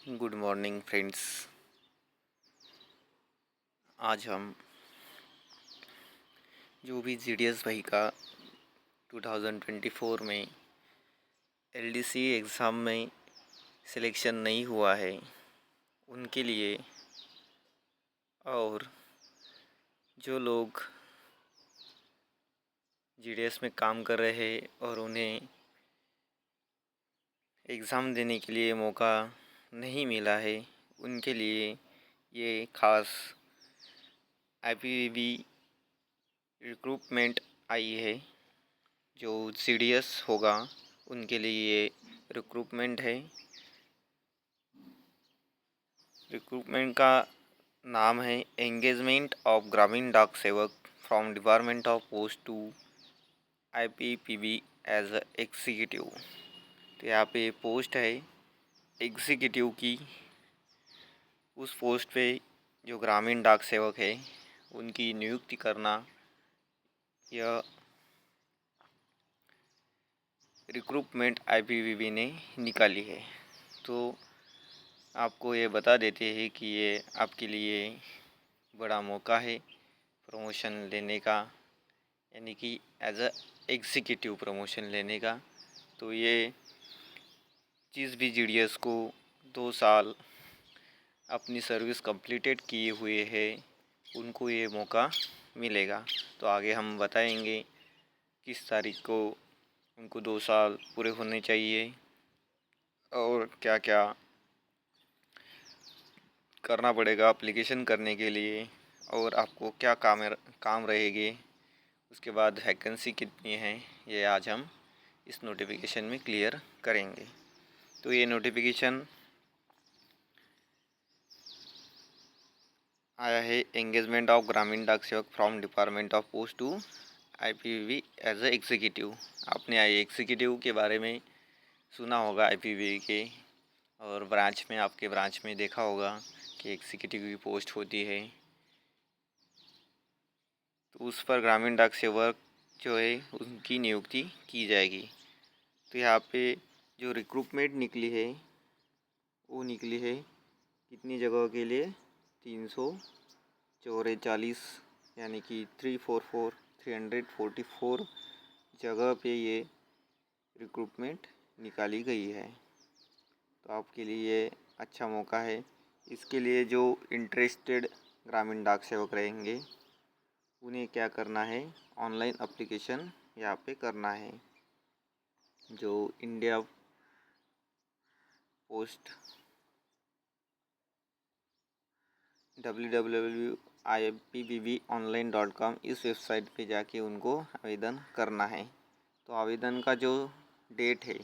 Good morning friends. आज हम जो भी जीडीएस भाई का 2024 में एलडीसी एग्ज़ाम में सिलेक्शन नहीं हुआ है उनके लिए, और जो लोग जीडीएस में काम कर रहे हैं और उन्हें एग्ज़ाम देने के लिए मौका नहीं मिला है उनके लिए ये ख़ास आईपीवीबी रिक्रूटमेंट आई है। जो सीडीएस होगा उनके लिए ये रिक्रूटमेंट है। रिक्रूटमेंट का नाम है एंगेजमेंट ऑफ ग्रामीण डाक सेवक from department of post to IPPB as executive. तो यहाँ पे पोस्ट है एग्जीक्यूटिव की। उस पोस्ट पे जो ग्रामीण डाक सेवक है उनकी नियुक्ति करना, यह रिक्रूटमेंट आईपीपीबी ने निकाली है। तो आपको ये बता देते हैं कि ये आपके लिए बड़ा मौका है प्रमोशन लेने का, यानी कि एज अ एग्जीक्यूटिव प्रमोशन लेने का। तो ये जिस भी जीडीएस को 2 साल अपनी सर्विस कंप्लीटेड किए हुए है उनको ये मौका मिलेगा। तो आगे हम बताएंगे किस तारीख को उनको 2 साल पूरे होने चाहिए और क्या क्या करना पड़ेगा एप्लीकेशन करने के लिए, और आपको क्या काम रहेंगे, उसके बाद वैकेंसी कितनी है, ये आज हम इस नोटिफिकेशन में क्लियर करेंगे। तो ये नोटिफिकेशन आया है एंगेजमेंट ऑफ ग्रामीण डाक सेवक from department of post to IPVB as a executive. आपने आई एग्जीक्यूटिव के बारे में सुना होगा आईपीवीबी के, और ब्रांच में आपके ब्रांच में देखा होगा कि एग्जीक्यूटिव की पोस्ट होती है। तो उस पर ग्रामीण डाक सेवक जो है उनकी नियुक्ति की जाएगी। तो यहाँ पे जो रिक्रूटमेंट निकली है वो निकली है कितनी जगह के लिए, 344, यानी कि 344 जगह पे ये रिक्रूटमेंट निकाली गई है। तो आपके लिए अच्छा मौका है। इसके लिए जो इंटरेस्टेड ग्रामीण डाक सेवक रहेंगे उन्हें क्या करना है, ऑनलाइन एप्लीकेशन यहाँ पे करना है। जो इंडिया पोस्ट www.ipbbonline.com इस वेबसाइट पे जाके उनको आवेदन करना है। तो आवेदन का जो डेट है,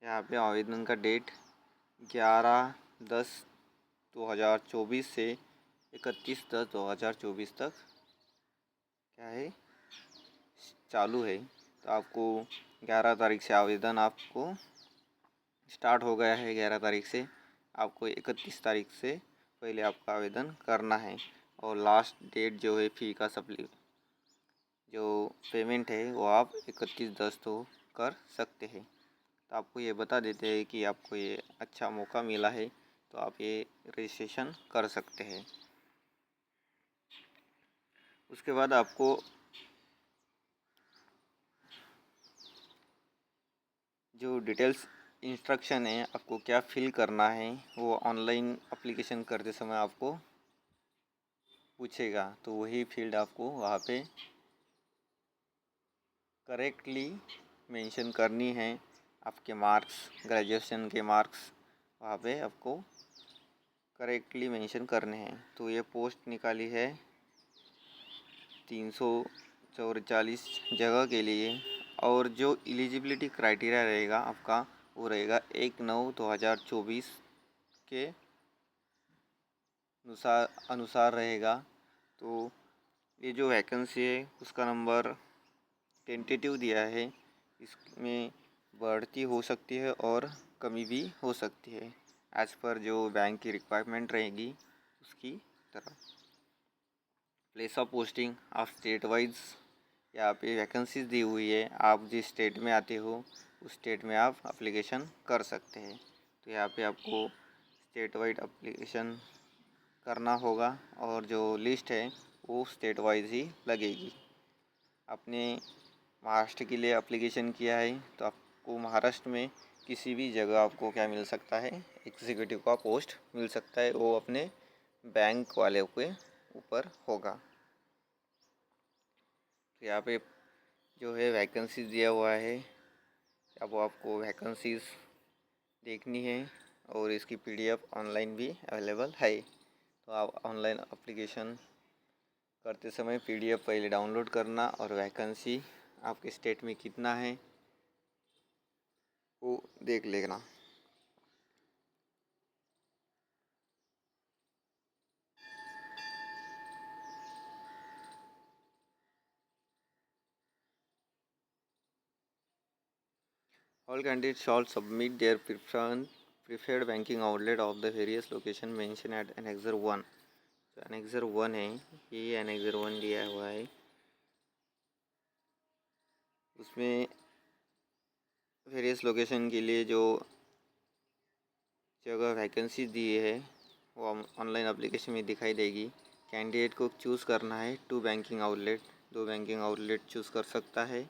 यहाँ पे आवेदन का डेट 11/10/2024 से 31/10/2024 तक क्या है, चालू है। तो आपको 11 तारीख से आवेदन आपको स्टार्ट हो गया है। 11 तारीख से आपको 31 तारीख से पहले आपका आवेदन करना है, और लास्ट डेट जो है फ़ी का जो पेमेंट है वो आप 31/10 तो कर सकते हैं। तो आपको ये बता देते हैं कि आपको ये अच्छा मौका मिला है, तो आप ये रजिस्ट्रेशन कर सकते हैं। उसके बाद आपको जो डिटेल्स इंस्ट्रक्शन है, आपको क्या फिल करना है, वो ऑनलाइन एप्लीकेशन करते समय आपको पूछेगा। तो वही फील्ड आपको वहाँ पे करेक्टली मेंशन करनी है। आपके मार्क्स, ग्रेजुएशन के मार्क्स वहाँ पे आपको करेक्टली मेंशन करने हैं। तो ये पोस्ट निकाली है 344 जगह के लिए, और जो एलिजिबिलिटी क्राइटेरिया रहेगा आपका वो रहेगा 1/9/2024 के अनुसार रहेगा। तो ये जो वैकेंसी है उसका नंबर टेंटेटिव दिया है। इसमें बढ़ती हो सकती है और कमी भी हो सकती है, एज़ पर जो बैंक की रिक्वायरमेंट रहेगी उसकी तरह। Place of posting of state wise यहाँ पे वैकेंसीज दी हुई है। आप जिस स्टेट में आते हो उस स्टेट में आप एप्लीकेशन कर सकते हैं। तो यहाँ पे आपको स्टेट वाइड एप्लीकेशन करना होगा और जो लिस्ट है वो स्टेट वाइज ही लगेगी। आपने महाराष्ट्र के लिए एप्लीकेशन किया है तो आपको महाराष्ट्र में किसी भी जगह आपको क्या मिल सकता है, एग्जीक्यूटिव का पोस्ट मिल सकता है, वो अपने बैंक वाले के ऊपर होगा। तो यहाँ पे जो है वैकेंसीज दिया हुआ है, अब आपको वैकेंसीज देखनी है और इसकी पीडीएफ ऑनलाइन भी अवेलेबल है। तो आप ऑनलाइन एप्लीकेशन करते समय पीडीएफ पहले डाउनलोड करना और वैकेंसी आपके स्टेट में कितना है वो देख लेना। All candidates shall submit their preferred banking outlet of the various location mentioned at Annexure 1। तो Annexure 1 है, ये Annexure 1 दिया हुआ है, उसमें वेरियस लोकेशन के लिए जो जगह वैकेंसी दी है वो ऑनलाइन एप्लीकेशन में दिखाई देगी। कैंडिडेट को चूज़ करना है 2 banking outlet, 2 banking outlet choose कर सकता है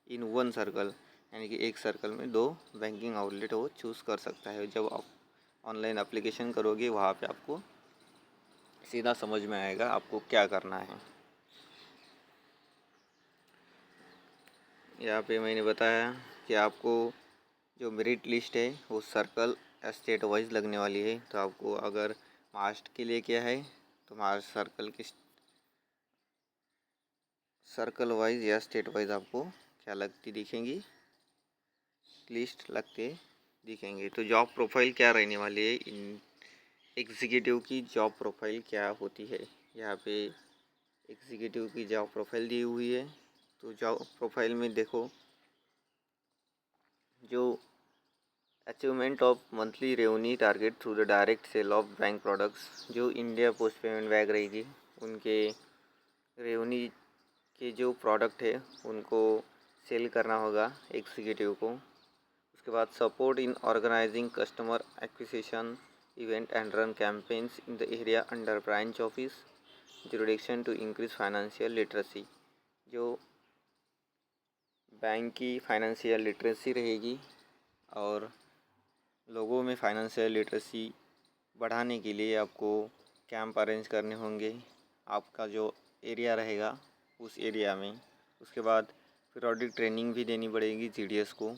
इन 1 सर्कल, यानी कि एक सर्कल में 2 बैंकिंग आउटलेट वो चूज़ कर सकता है। जब आप ऑनलाइन एप्लीकेशन करोगे वहाँ पे आपको सीधा समझ में आएगा आपको क्या करना है। यहाँ पे मैंने बताया कि आपको जो मेरिट लिस्ट है वो सर्कल स्टेट वाइज लगने वाली है। तो आपको अगर महाराष्ट्र के लिए क्या है तो महाराष्ट्र सर्कल की सर्कल वाइज या स्टेट वाइज आपको क्या लगती दिखेंगी, लिस्ट लगते दिखेंगे। तो जॉब प्रोफाइल क्या रहने वाली है, इन एग्जीक्यूटिव की जॉब प्रोफाइल क्या होती है। यहाँ पे एग्जीक्यूटिव की जॉब प्रोफाइल दी हुई है। तो जॉब प्रोफाइल में देखो, जो achievement of monthly revenue target through the direct sale of bank products, जो इंडिया पोस्ट पेमेंट बैंक रहेगी उनके रेवेन्यू के जो प्रोडक्ट है उनको सेल करना होगा एग्जीक्यूटिव को। उसके बाद support in organizing customer acquisition event and run campaigns in the area under branch office jurisdiction to increase financial literacy, जो बैंक की फाइनेंशियल लिटरेसी रहेगी और लोगों में फाइनेंशियल लिटरेसी बढ़ाने के लिए आपको कैंप अरेंज करने होंगे आपका जो एरिया रहेगा उस एरिया में। उसके बाद पीरियोडिक ट्रेनिंग भी देनी पड़ेगी जीडीएस को।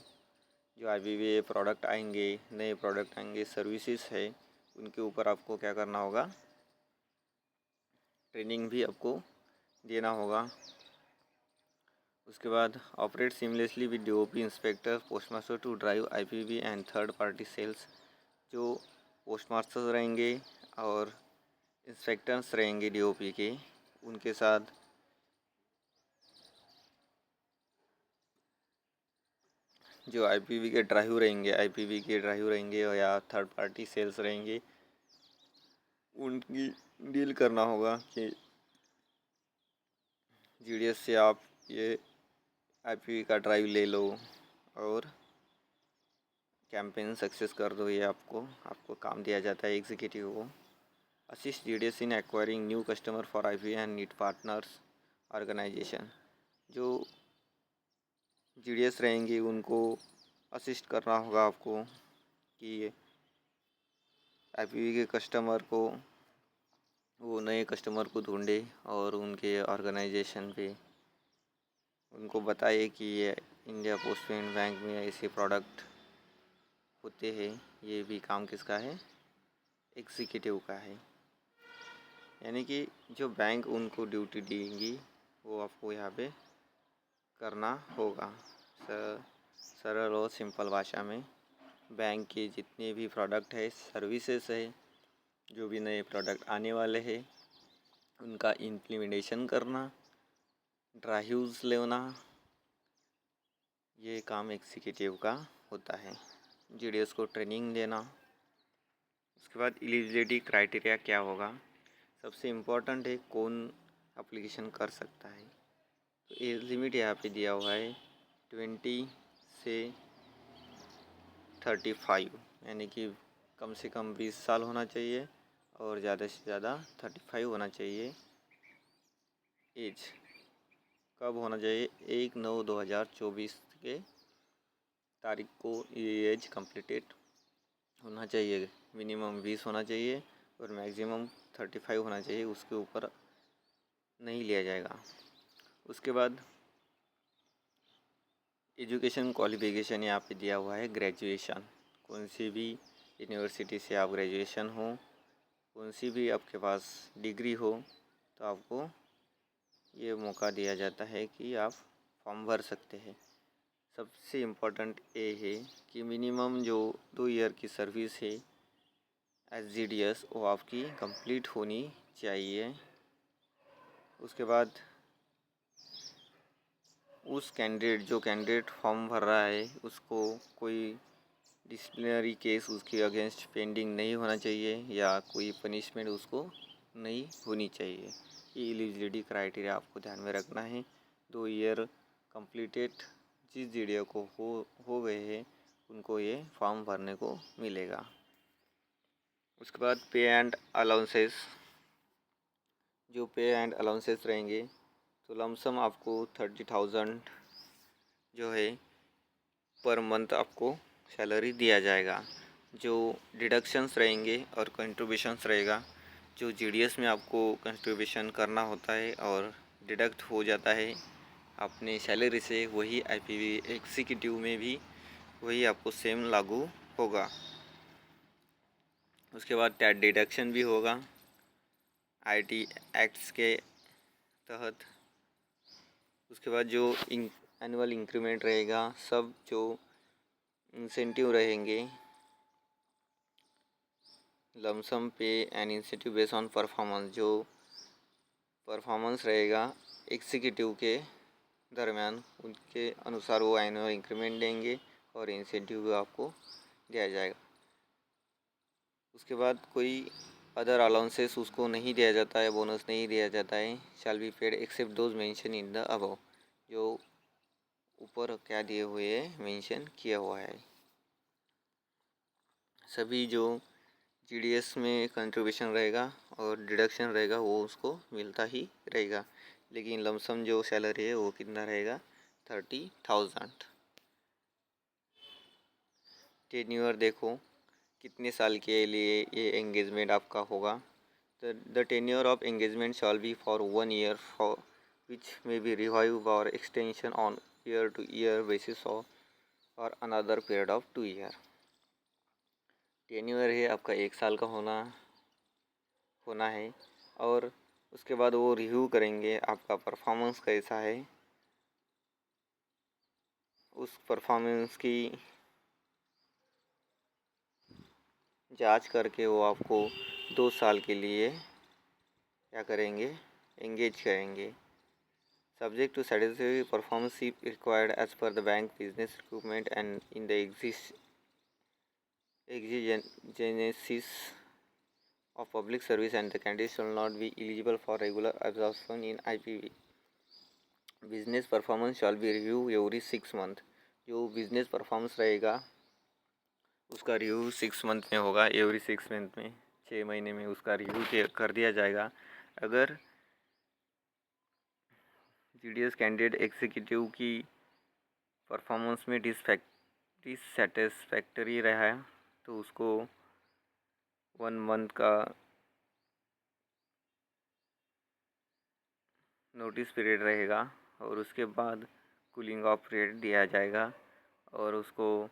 जो IBVA प्रोडक्ट आएंगे, नए प्रोडक्ट आएंगे, सर्विसेज है, उनके ऊपर आपको क्या करना होगा, ट्रेनिंग भी आपको देना होगा। उसके बाद operate seamlessly with DOP inspector postmaster to drive IPV and third party sales, जो पोस्टमास्टर रहेंगे और इंस्पेक्टर्स रहेंगे DOP के, उनके साथ जो IPV के ड्राइव रहेंगे या थर्ड पार्टी सेल्स रहेंगे, उनकी डील करना होगा कि जीडीएस से आप ये IPV का ड्राइव ले लो और कैंपेन सक्सेस कर दो। ये आपको काम दिया जाता है एग्जीक्यूटिव को। Assist GDS in acquiring new customer for IPV and need partners organization, जो जीडीएस रहेंगे उनको असिस्ट करना होगा आपको कि IPV के कस्टमर को, वो नए कस्टमर को ढूंढे और उनके ऑर्गेनाइजेशन पे उनको बताए कि ये इंडिया पोस्ट पेमेंट बैंक में ऐसे प्रोडक्ट होते हैं। ये भी काम किसका है, एग्जीक्यूटिव का है। यानी कि जो बैंक उनको ड्यूटी देंगी वो आपको यहाँ पे करना होगा। सरल और सिंपल भाषा में बैंक के जितने भी प्रोडक्ट है, सर्विसेज है, जो भी नए प्रोडक्ट आने वाले हैं उनका इम्प्लीमेंटेशन करना, ड्राइव्स लेना, ये काम एग्जीक्यूटिव का होता है। जीडीएस को ट्रेनिंग देना। उसके बाद एलिजिबिलिटी क्राइटेरिया क्या होगा, सबसे इम्पोर्टेंट है कौन एप्लीकेशन कर सकता है। तो एज लिमिट यहाँ पे दिया हुआ है 20 से 35, यानी कि कम से कम 20 साल होना चाहिए और ज़्यादा से ज़्यादा 35 होना चाहिए एज। कब होना चाहिए? 1/9/2024 के तारीख को ये एज कम्प्लीटेड होना चाहिए। मिनिमम 20 होना चाहिए और मैक्सिमम 35 होना चाहिए, उसके ऊपर नहीं लिया जाएगा। उसके बाद एजुकेशन क्वालिफ़िकेशन यहाँ पे दिया हुआ है ग्रेजुएशन। कौन सी भी यूनिवर्सिटी से आप ग्रेजुएशन हो, कौन सी भी आपके पास डिग्री हो, तो आपको ये मौका दिया जाता है कि आप फॉर्म भर सकते हैं। सबसे इम्पोर्टेंट ये है कि मिनिमम जो 2 ईयर की सर्विस है SGDS वो आपकी कंप्लीट होनी चाहिए। उसके बाद उस जो कैंडिडेट फॉर्म भर रहा है उसको कोई डिसिप्लिनरी केस उसके अगेंस्ट पेंडिंग नहीं होना चाहिए या कोई पनिशमेंट उसको नहीं होनी चाहिए। ये एलिजिबिलिटी क्राइटेरिया आपको ध्यान में रखना है। 2 ईयर कंप्लीटेड जिस GDO को हो गए हैं उनको ये फॉर्म भरने को मिलेगा। उसके बाद पे एंड अलाउंसेस, जो पे एंड अलाउंसेस रहेंगे तो लमसम आपको 30,000 जो है पर मंथ आपको सैलरी दिया जाएगा। जो डिडक्शंस रहेंगे और कंट्रीब्यूशंस रहेगा, जो GDS में आपको कंट्रीब्यूशन करना होता है और डिडक्ट हो जाता है अपने सैलरी से, वही IPV एग्जीक्यूटिव में भी वही आपको सेम लागू होगा। उसके बाद टैक्स डिडक्शन भी होगा IT एक्ट्स के तहत। उसके बाद जो एनुअल इंक्रीमेंट रहेगा, सब जो इंसेंटिव रहेंगे, लमसम पे and incentive base on performance, जो परफॉर्मेंस रहेगा एग्जीक्यूटिव के दरमियान उनके अनुसार वो एनुअल इंक्रीमेंट देंगे और इंसेंटिव भी आपको दिया जाएगा। उसके बाद कोई अदर अलाउंसेस उसको नहीं दिया जाता है, बोनस नहीं दिया जाता है। Shall be paid except those mention in the above, जो ऊपर क्या दिए हुए है मेंशन किया हुआ है। सभी जो GDS में कंट्रीब्यूशन रहेगा और डिडक्शन रहेगा वो उसको मिलता ही रहेगा, लेकिन लमसम जो सैलरी है वो कितना रहेगा? 30,000। टेन्योर देखो कितने साल के लिए ये एंगेजमेंट आपका होगा। The tenure of engagement shall be for 1 year for which may be revive or extension on year to year basis or another period of 2 year. Tenure है आपका 1 साल का होना है और उसके बाद वो रिव्यू करेंगे आपका परफॉर्मेंस कैसा है। उस परफॉर्मेंस की जांच करके वो आपको 2 साल के लिए क्या करेंगे? एंगेज करेंगे। Subject to satisfactory performance required as per the bank business recruitment and in the exigencies of public service, and the candidate shall not be eligible for regular absorption in IPV. Business performance shawl B review every 6 month. जो business performance रहेगा उसका review 6 month में होगा। Every 6 month में 6 महीने में उसका review कर दिया जाएगा। अगर GDS कैंडिडेट एग्जीक्यूटिव की परफॉर्मेंस में डिससेटिस्फैक्टरी रहा तो उसको 1 मंथ का नोटिस पीरियड रहेगा और उसके बाद कूलिंग ऑफ पीरियड दिया जाएगा। और उसको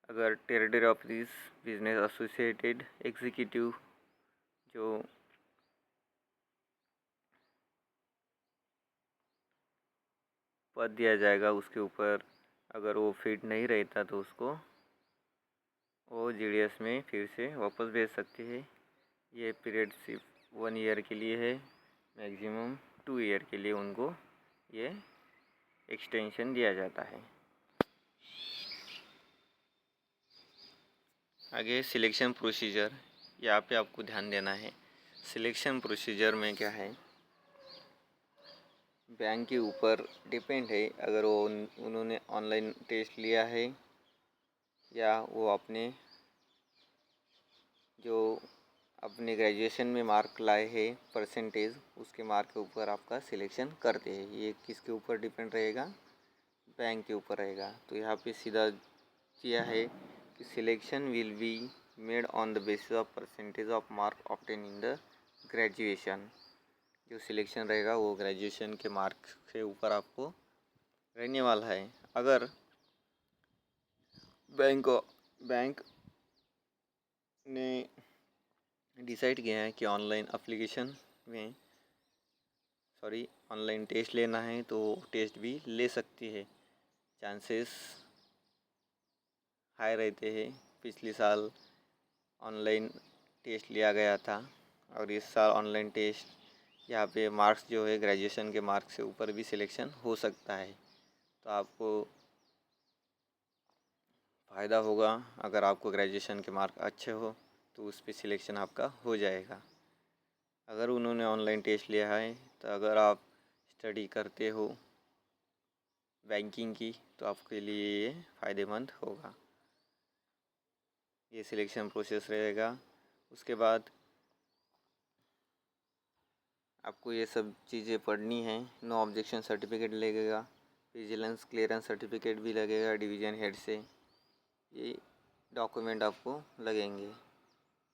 अगर territory of this business associated executive जो पद दिया जाएगा उसके ऊपर अगर वो फिट नहीं रहता तो उसको वो GDS में फिर से वापस भेज सकते हैं। ये पीरियड सिर्फ 1 ईयर के लिए है, मैक्सिमम 2 ईयर के लिए उनको ये एक्सटेंशन दिया जाता है। आगे सिलेक्शन प्रोसीजर, यहाँ पे आपको ध्यान देना है। सिलेक्शन प्रोसीजर में क्या है, बैंक के ऊपर डिपेंड है। अगर वो उन्होंने ऑनलाइन टेस्ट लिया है या वो अपने जो अपने ग्रेजुएशन में मार्क लाए हैं परसेंटेज, उसके मार्क के ऊपर आपका सिलेक्शन करते हैं। ये किसके ऊपर डिपेंड रहेगा? बैंक के ऊपर रहेगा। तो यहाँ पे सीधा किया है कि selection will be made on the basis of percentage of mark obtain in the graduation. जो सिलेक्शन रहेगा वो ग्रेजुएशन के मार्क के ऊपर आपको रहने वाला है। अगर बैंक ने डिसाइड किया है कि ऑनलाइन टेस्ट लेना है तो टेस्ट भी ले सकती है। चांसेस हाई रहते हैं। पिछले साल ऑनलाइन टेस्ट लिया गया था और इस साल ऑनलाइन टेस्ट यहाँ पे मार्क्स जो है ग्रेजुएशन के मार्क्स से ऊपर भी सिलेक्शन हो सकता है। तो आपको फ़ायदा होगा। अगर आपको ग्रेजुएशन के मार्क अच्छे हो तो उस पर सिलेक्शन आपका हो जाएगा। अगर उन्होंने ऑनलाइन टेस्ट लिया है तो अगर आप स्टडी करते हो बैंकिंग की तो आपके लिए ये फ़ायदेमंद होगा। ये सिलेक्शन प्रोसेस रहेगा। उसके बाद आपको ये सब चीज़ें पढ़नी है। नो ऑब्जेक्शन सर्टिफिकेट लगेगा, विजिलेंस क्लियरेंस सर्टिफिकेट भी लगेगा डिवीज़न हेड से। ये डॉक्यूमेंट आपको लगेंगे।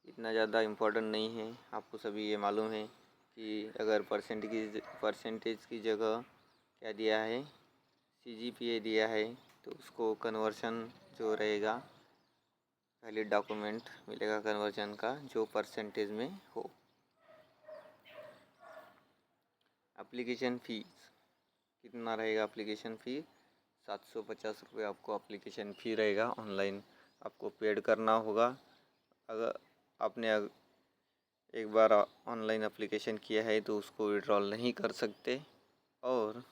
इतना ज़्यादा इम्पोर्टेंट नहीं है। आपको सभी ये मालूम है कि अगर परसेंटेज की जगह क्या दिया है, CGPA दिया है, तो उसको कन्वर्शन जो रहेगा वैलिड डॉक्यूमेंट मिलेगा कन्वर्जन का जो परसेंटेज में हो। एप्लीकेशन फ़ीस कितना रहेगा? एप्लीकेशन फ़ी 750 रुपये आपको एप्लीकेशन फ़ी रहेगा। ऑनलाइन आपको पेड करना होगा। अगर आपने एक बार ऑनलाइन एप्लीकेशन किया है तो उसको विड्रॉल नहीं कर सकते और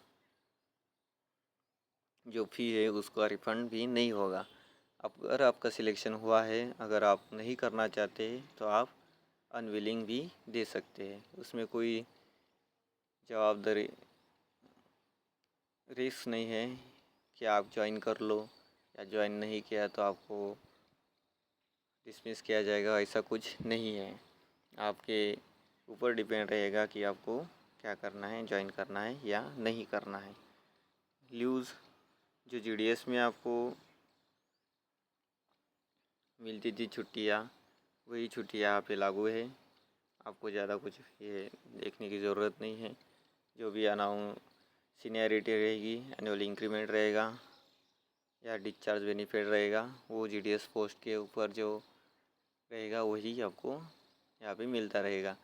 जो फ़ी है उसका रिफ़ंड भी नहीं होगा। अगर आपका सिलेक्शन हुआ है, अगर आप नहीं करना चाहते तो आप अनविलिंग भी दे सकते हैं। उसमें कोई जवाबदारी रिस्क नहीं है कि आप ज्वाइन कर लो या ज्वाइन नहीं किया तो आपको डिसमिस किया जाएगा। ऐसा कुछ नहीं है। आपके ऊपर डिपेंड रहेगा कि आपको क्या करना है, ज्वाइन करना है या नहीं करना है। लीव्स जो GDS में आपको मिलती थी छुट्टियाँ, वही छुट्टियाँ यहाँ पे लागू है। आपको ज़्यादा कुछ ये देखने की ज़रूरत नहीं है। जो भी सीनियरिटी रहेगी, एनुअल इंक्रीमेंट रहेगा या डिस्चार्ज बेनिफिट रहेगा, वो GDS पोस्ट के ऊपर जो रहेगा वही आपको यहाँ पे मिलता रहेगा।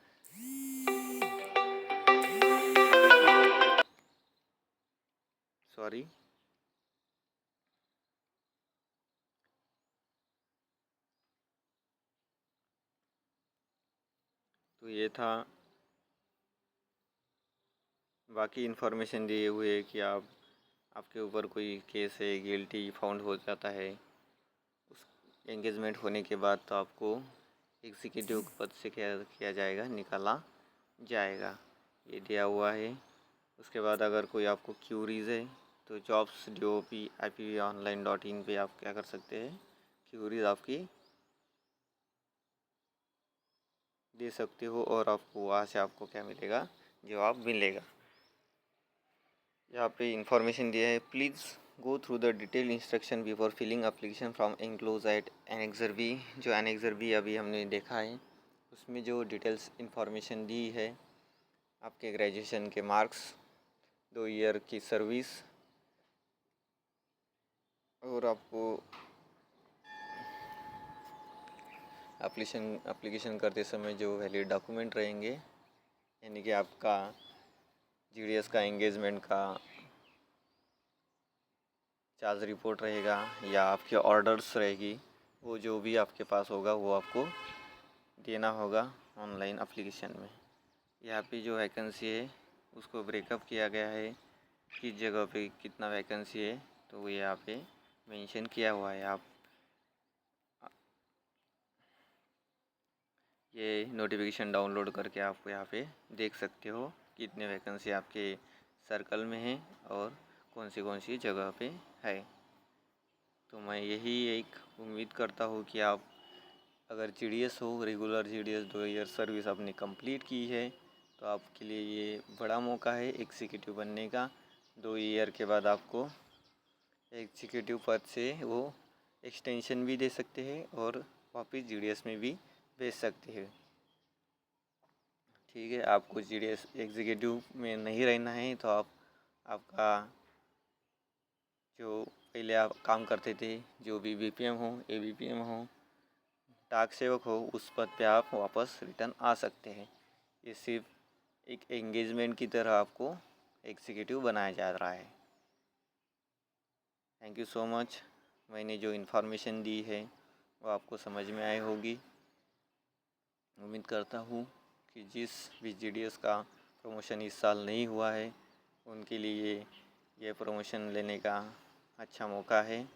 सॉरी। तो ये था। बाकी इन्फॉर्मेशन दिए हुए कि आपके ऊपर कोई केस है, गिल्टी फाउंड हो जाता है, उस एंगेजमेंट होने के बाद तो आपको एग्जीक्यूटिव पद से किया जाएगा, निकाला जाएगा। ये दिया हुआ है। उसके बाद अगर कोई आपको क्यूरीज़ है तो jobs.ipvonline.in पे आप क्या कर सकते हैं, क्यूरीज़ आपकी दे सकते हो और आपको वहाँ से आपको क्या मिलेगा, जवाब मिलेगा। यहाँ पे इंफॉर्मेशन दिया है, please go through the detail instruction before filling application from enclose at annexure B. जो एनेक्सर बी अभी हमने देखा है उसमें जो डिटेल्स इंफॉर्मेशन दी है, आपके ग्रेजुएशन के मार्क्स, 2 ईयर की सर्विस और आपको एप्लीकेशन करते समय जो वैलिड डॉक्यूमेंट रहेंगे, यानी कि आपका GDS का एंगेजमेंट का चार्ज रिपोर्ट रहेगा या आपके ऑर्डर्स रहेगी, वो जो भी आपके पास होगा वो आपको देना होगा ऑनलाइन एप्लीकेशन में। यहाँ पे जो वैकेंसी है उसको ब्रेकअप किया गया है, किस जगह पे कितना वैकेंसी है तो वो यहाँ पे मेंशन किया हुआ है। आप ये नोटिफिकेशन डाउनलोड करके आप यहाँ पे देख सकते हो कितने वैकेंसी आपके सर्कल में है और कौन सी जगह पे है। तो मैं यही एक उम्मीद करता हूँ कि आप अगर GDS हो, रेगुलर GDS 2 ईयर सर्विस आपने कंप्लीट की है तो आपके लिए ये बड़ा मौका है एग्जीक्यूटिव बनने का। 2 ईयर के बाद आपको एग्जीक्यूटिव पद से वो एक्सटेंशन भी दे सकते हैं और वापस GDS में भी भेज सकते हैं। ठीक है, आपको GDS एग्जीक्यूटिव में नहीं रहना है तो आपका जो पहले आप काम करते थे, जो भी BPM हो, ABPM हो, डाक सेवक हो, उस पद पे आप वापस रिटर्न आ सकते हैं। ये सिर्फ एक एंगेजमेंट की तरह आपको एग्जीक्यूटिव बनाया जा रहा है। Thank you so much. मैंने जो इन्फॉर्मेशन दी है वो आपको समझ में आई होगी। उम्मीद करता हूँ कि जिस भी GDS का प्रमोशन इस साल नहीं हुआ है उनके लिए ये प्रमोशन लेने का अच्छा मौका है।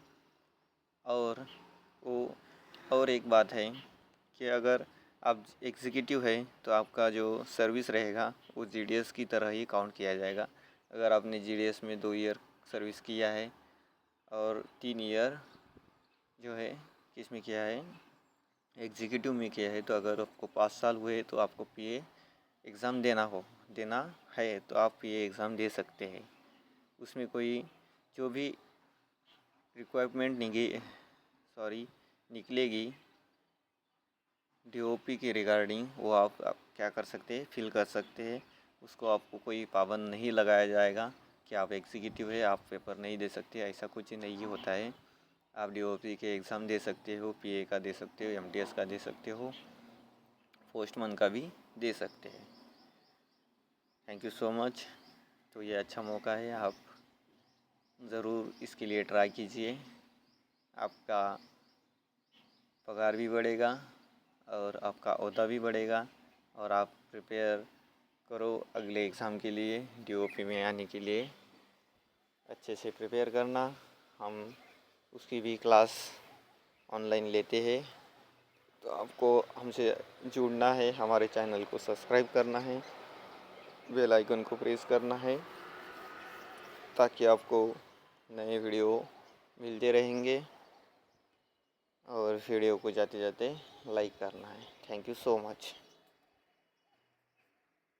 और एक बात है कि अगर आप एग्जीक्यूटिव है तो आपका जो सर्विस रहेगा वो GDS की तरह ही काउंट किया जाएगा। अगर आपने GDS में 2 ईयर सर्विस किया है और 3 ईयर जो है किस में किया है, एग्जीक्यूटिव में किया है, तो अगर आपको 5 साल हुए तो आपको PA एग्ज़ाम देना है तो आप PA एग्ज़ाम दे सकते हैं। उसमें कोई जो भी रिक्वायरमेंट निकलेगी DOP के रिगार्डिंग, वो आप क्या कर सकते हैं, फिल कर सकते हैं। उसको आपको कोई पाबंद नहीं लगाया जाएगा कि आप एग्जीक्यूटिव है आप पेपर नहीं दे सकते, ऐसा कुछ नहीं होता है। आप DOP के एग्ज़ाम दे सकते हो, PA का दे सकते हो, MTS का दे सकते हो, पोस्टमैन का भी दे सकते हैं। Thank you so much. तो ये अच्छा मौका है, आप ज़रूर इसके लिए ट्राई कीजिए। आपका पगार भी बढ़ेगा और आपका ओहदा भी बढ़ेगा और आप प्रिपेयर करो अगले एग्ज़ाम के लिए, DOP में आने के लिए अच्छे से प्रिपेयर करना। हम उसकी भी क्लास ऑनलाइन लेते हैं, तो आपको हमसे जुड़ना है, हमारे चैनल को सब्सक्राइब करना है, बेल आइकन को प्रेस करना है ताकि आपको नए वीडियो मिलते रहेंगे और वीडियो को जाते जाते लाइक करना है। Thank you so much.